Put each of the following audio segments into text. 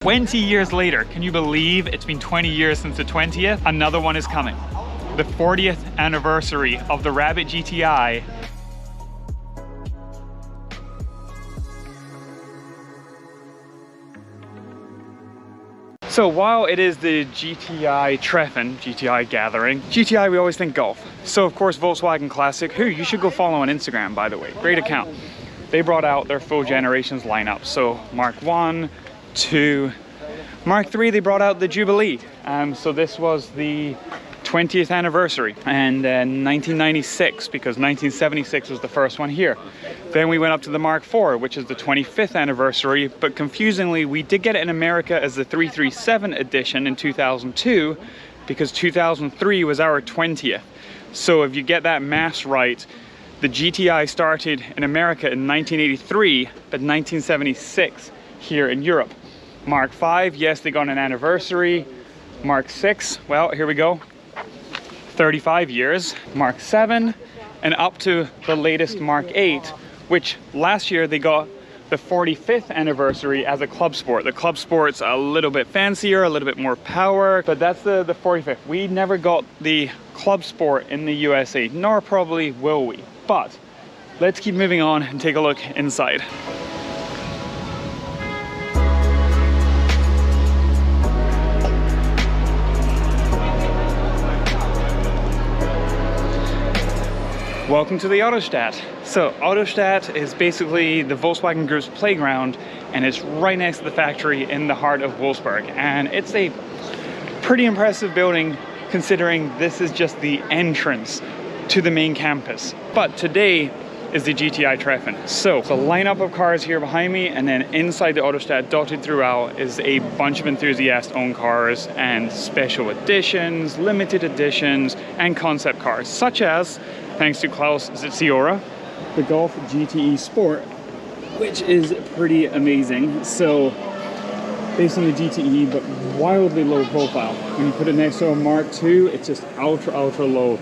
20 years later, can you believe it's been 20 years since the 20th? Another one is coming. The 40th anniversary of the Rabbit GTI. So while it is the GTI Treffen, GTI gathering, GTI we always think golf. So of course Volkswagen Classic, who you should go follow on Instagram by the way, great account. They brought out their full generations lineup. So Mark 1, 2, Mark 3 they brought out the Jubilee. So this was the 20th anniversary, and 1996 because 1976 was the first one here. Then we went up to the Mark IV, which is the 25th anniversary, but confusingly we did get it in America as the 337 edition in 2002 because 2003 was our 20th. So if you get that maths right, the GTI started in America in 1983, but 1976 here in Europe. Mark V, yes, they got an anniversary. Mark VI, well, here we go. 35 years, Mark 7, and up to the latest Mark 8, which last year they got the 45th anniversary as a club sport. The club sport's a little bit fancier, a little bit more power, but that's the 45th. We never got the club sport in the USA, nor probably will we. But let's keep moving on and take a look inside. Welcome to the Autostadt. So Autostadt is basically the Volkswagen Group's playground, and it's right next to the factory in the heart of Wolfsburg. And it's a pretty impressive building considering this is just the entrance to the main campus. But today is the GTI Treffen. So it's a lineup of cars here behind me, and then inside the Autostadt dotted throughout is a bunch of enthusiast-owned cars and special editions, limited editions, and concept cars, such as, thanks to Klaus Zitziora, the Golf GTE Sport, which is pretty amazing. So based on the GTE, but wildly low profile. When you put it next to a Mark II, it's just ultra low.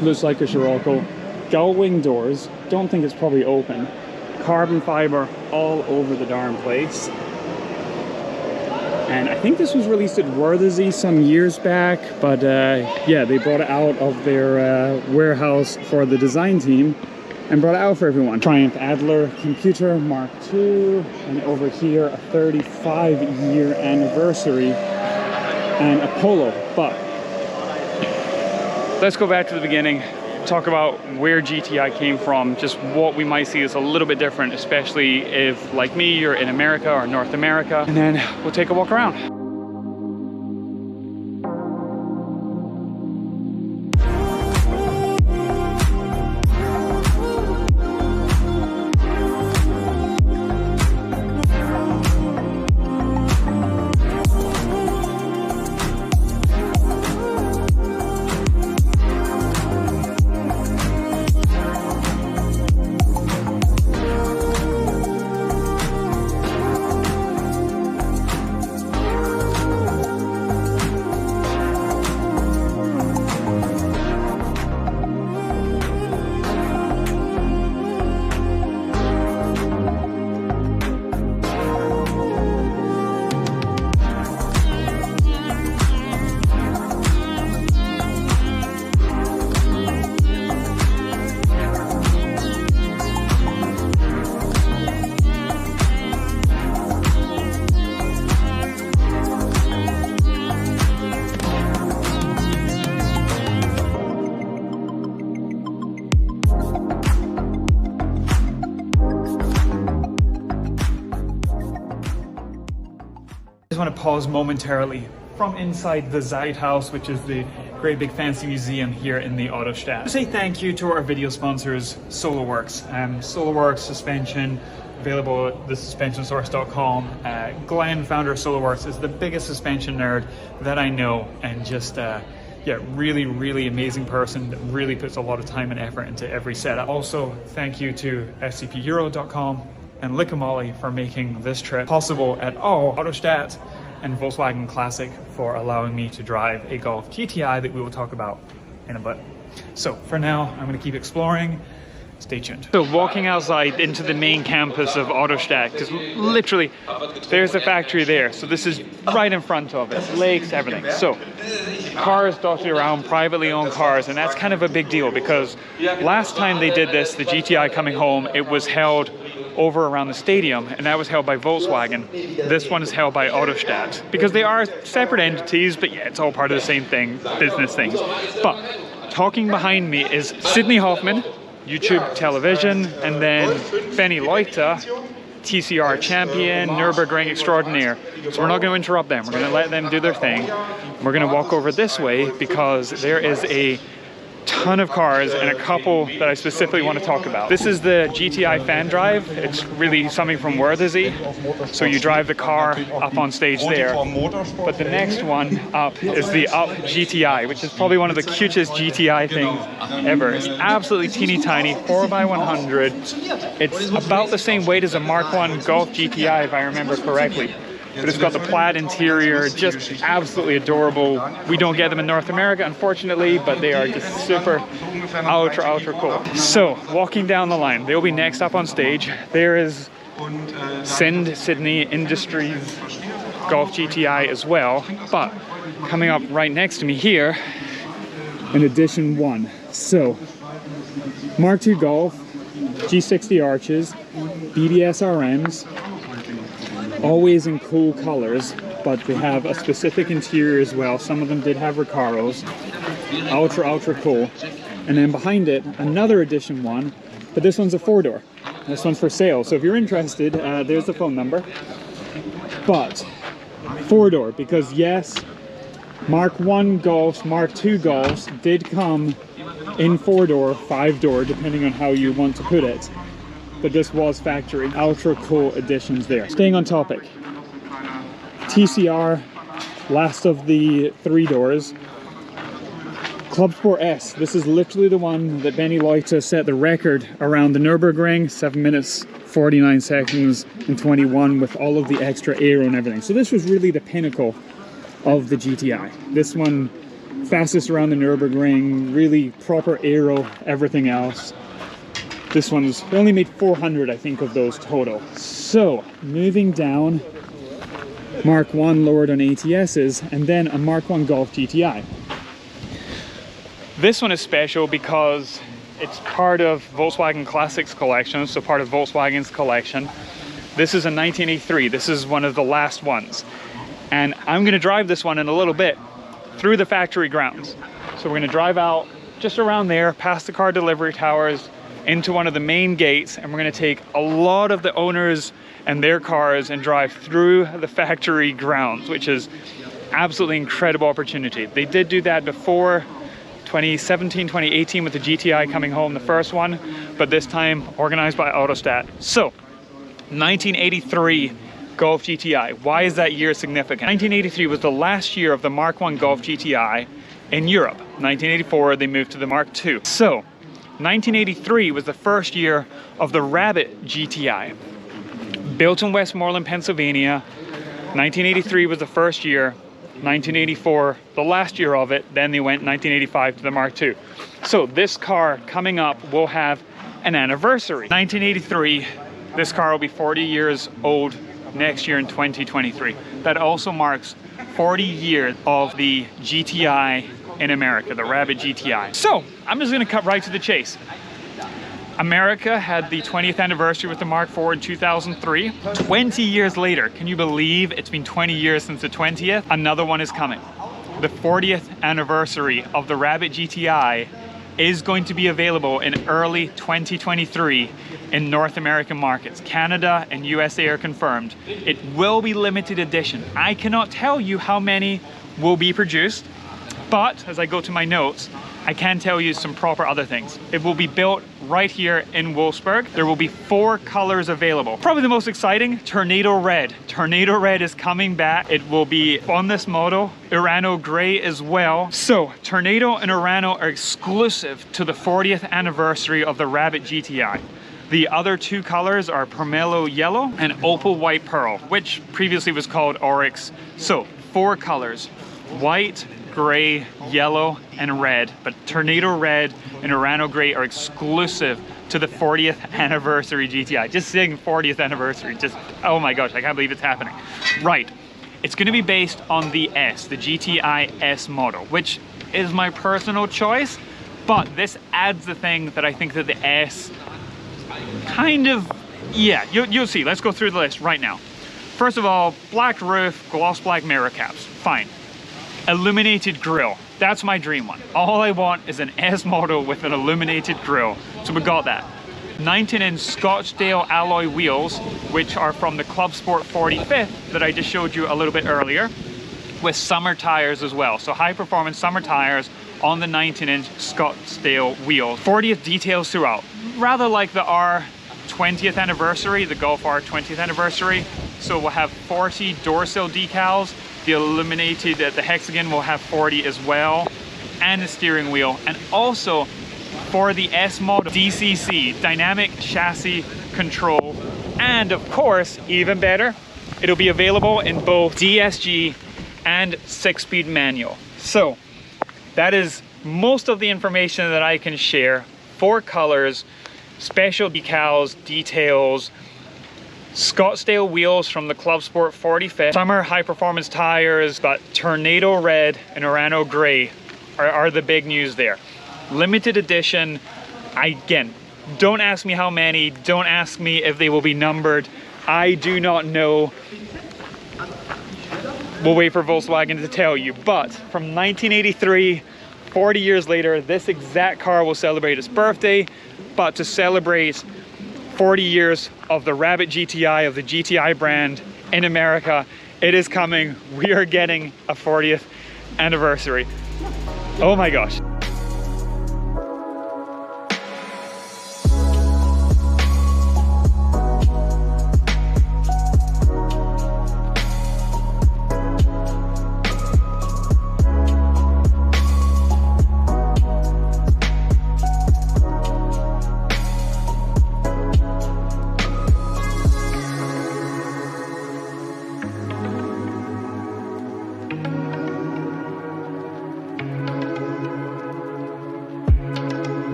Looks like a Scirocco. Gull wing doors, don't think it's probably open. Carbon fiber all over the darn place. And I think this was released at Wörthersee some years back, but yeah, they brought it out of their warehouse for the design team and brought it out for everyone. Triumph Adler computer Mark II, and over here a 35-year anniversary and a Polo. But let's go back to the beginning, talk about where GTI came from, just what we might see is a little bit different, especially if, like me, you're in America or North America, and then we'll take a walk around. I just want to pause momentarily from inside the Zeithaus, which is the great big fancy museum here in the Autostadt. Say thank you to our video sponsors, SolarWorks. SolarWorks suspension, available at thesuspensionsource.com. Glenn, founder of SolarWorks, is the biggest suspension nerd that I know, and just yeah, really amazing person that really puts a lot of time and effort into every setup. Also, thank you to scpeuro.com and Lickamolly for making this trip possible at all. Autostadt and Volkswagen Classic for allowing me to drive a Golf GTI that we will talk about in a bit. So for now, I'm going to keep exploring, Stay tuned. So walking outside into the main campus of Autostadt, because literally there's the factory there. So this is right in front of it, lakes, everything. So cars dotted around, privately owned cars, and that's kind of a big deal because last time they did this, the GTI coming home, it was held over around the stadium, and that was held by Volkswagen. This one is held by Autostadt because they are separate entities, but yeah, it's all part of the same thing, business things. But talking behind me is Sydney Hoffman, YouTube television, and then Benny Leuchter, TCR champion, Nürburgring extraordinaire. So we're not going to interrupt them. We're going to let them do their thing. We're going to walk over this way because there is a ton of cars and a couple that I specifically want to talk about. This is the GTI fan drive. It's really something from Wörthersee. So you drive the car up on stage there. But the next one up is the Up GTI, which is probably one of the cutest GTI things ever. It's absolutely teeny tiny, 4x100. It's about the same weight as a Mark 1 Golf GTI, if I remember correctly. But it's got the plaid interior, just absolutely adorable. We don't get them in North America, unfortunately, but they are just super ultra cool. So walking down the line, they'll be next up on stage. There is Sydney Industries Golf GTI as well, but coming up right next to me here, an Edition 1. So Mark II Golf, G60 arches, BBS RMs, always in cool colors, but they have a specific interior as well. Some of them did have Recaros. Ultra cool. And then behind it, another Edition 1, but this one's a 4-door. This one's for sale. So if you're interested, there's the phone number. But 4-door, because yes, Mark 1 Golfs, Mark 2 Golfs did come in 4-door, 5-door, depending on how you want to put it. But this was factory. Ultra cool additions there. Staying on topic, TCR, last of the 3 doors. Club Sport S, this is literally the one that Benny Leuchter set the record around the Nürburgring, 7 minutes, 49 seconds and 21 with all of the extra aero and everything. So this was really the pinnacle of the GTI. This one, fastest around the Nürburgring, really proper aero, everything else. This one's, they only made 400, I think, of those total. So, moving down, Mark 1 lowered on ATSs, and then a Mark 1 Golf GTI. This one is special because it's part of Volkswagen Classics collection, so part of Volkswagen's collection. This is a 1983. This is one of the last ones. And I'm going to drive this one in a little bit through the factory grounds. So we're going to drive out just around there, past the car delivery towers, into one of the main gates, and we're going to take a lot of the owners and their cars and drive through the factory grounds, which is absolutely incredible opportunity. They did do that before 2017, 2018 with the GTI coming home, the first one, but this time organized by Autostadt. So 1983 Golf GTI. Why is that year significant? 1983 was the last year of the Mark 1 Golf GTI in Europe. 1984 they moved to the Mark II. So 1983 was the first year of the Rabbit GTI. Built in Westmoreland, Pennsylvania. 1983 was the first year. 1984, the last year of it. Then they went 1985 to the Mark II. So this car coming up will have an anniversary. 1983, this car will be 40 years old next year in 2023. That also marks 40 years of the GTI in America, the Rabbit GTI. So I'm just going to cut right to the chase. America had the 20th anniversary with the Mark IV in 2003. 20 years later, can you believe it's been 20 years since the 20th? Another one is coming. The 40th anniversary of the Rabbit GTI is going to be available in early 2023 in North American markets. Canada and USA are confirmed. It will be limited edition. I cannot tell you how many will be produced, but as I go to my notes, I can tell you some proper other things. It will be built right here in Wolfsburg. There will be 4 colors available. Probably the most exciting, Tornado Red. Tornado Red is coming back. It will be on this model, Urano Gray as well. So Tornado and Urano are exclusive to the 40th anniversary of the Rabbit GTI. The other 2 colors are Pomelo Yellow and Opal White Pearl, which previously was called Oryx. So 4 colors, white, gray, yellow, and red, but Tornado Red and Urano Gray are exclusive to the 40th anniversary GTI. Just saying 40th anniversary, just, oh my gosh, I can't believe it's happening. Right, it's gonna be based on the S, the GTI S model, which is my personal choice, but this adds the thing that I think that the S kind of, yeah, you'll see. Let's go through the list right now. First of all, black roof, gloss black mirror caps, fine. Illuminated grille, that's my dream one. All I want is an S model with an illuminated grille, so we got that. 19-inch Scottsdale alloy wheels, which are from the Club Sport 45th that I just showed you a little bit earlier, with summer tires as well. So high performance summer tires on the 19-inch Scottsdale wheels. 40th details throughout, rather like the R 20th anniversary, the Golf R 20th anniversary. So we'll have 40 door sill decals. The illuminated, the hexagon will have 40 as well, and the steering wheel. And also for the S model, DCC, dynamic chassis control. And of course, even better, it'll be available in both DSG and 6-speed manual. So that is most of the information that I can share. 4 colors, special decals, details, Scottsdale wheels from the Club Sport 45th, summer high performance tires, but Tornado Red and Urano Gray are the big news there. Limited edition, again, don't ask me how many, don't ask me if they will be numbered. I do not know. We'll wait for Volkswagen to tell you, but from 1983, 40 years later, this exact car will celebrate its birthday, but to celebrate 40 years of the Rabbit GTI, of the GTI brand in America, it is coming. We are getting a 40th anniversary. Oh my gosh.